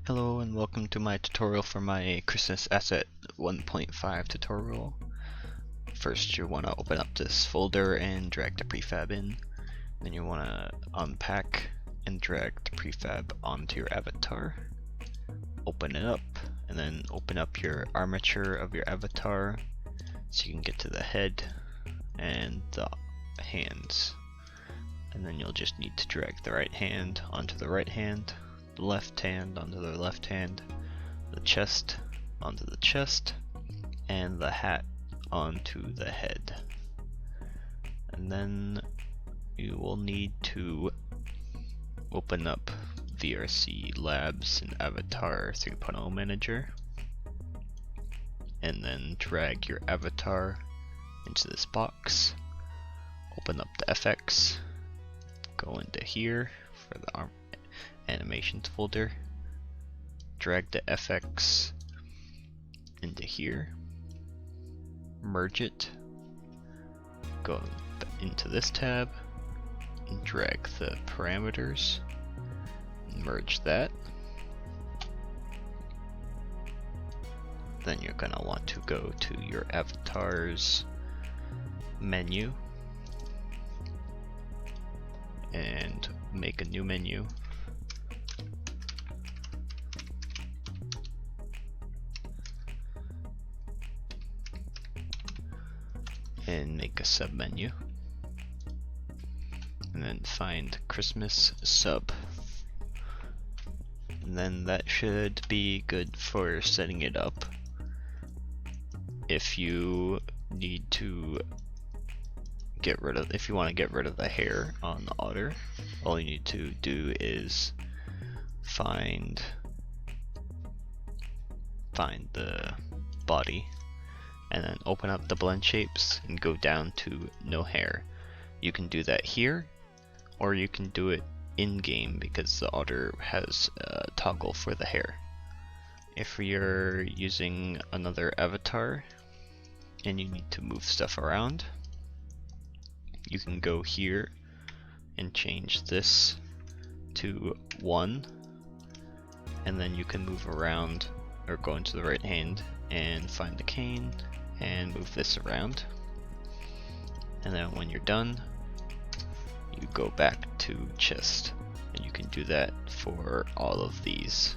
Hello and welcome to my tutorial for my Christmas Asset 1.5 tutorial. First you want to open up this folder and drag the prefab in. Then you want to unpack and drag the prefab onto your avatar. Open it up and then open up your armature of your avatar so you can get to the head and the hands. And then you'll just need to drag the right hand onto the right hand, the left hand onto the left hand, the chest onto the chest, and the hat onto the head. And then you will need to open up VRC Labs and Avatar 3.0 Manager, and then drag your avatar into this box. Open up the FX, go into here for the animations folder, drag the FX into here, merge it, go into this tab, and drag the parameters, merge that. Then you're gonna want to go to your avatar's menu and make a new menu. And make a submenu, and then find Christmas sub, and then that should be good for setting it up. If you need to if you want to get rid of the hair on the otter, all you need to do is find the body, and then open up the blend shapes and go down to no hair. You can do that here, or you can do it in game because the otter has a toggle for the hair. If you're using another avatar and you need to move stuff around, you can go here and change this to 1, and then you can move around or go into the right hand and find the cane and move this around. And then when you're done, you go back to chest, and you can do that for all of these.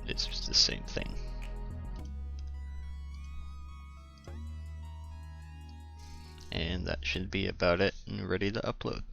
It's the same thing. And that should be about it and ready to upload.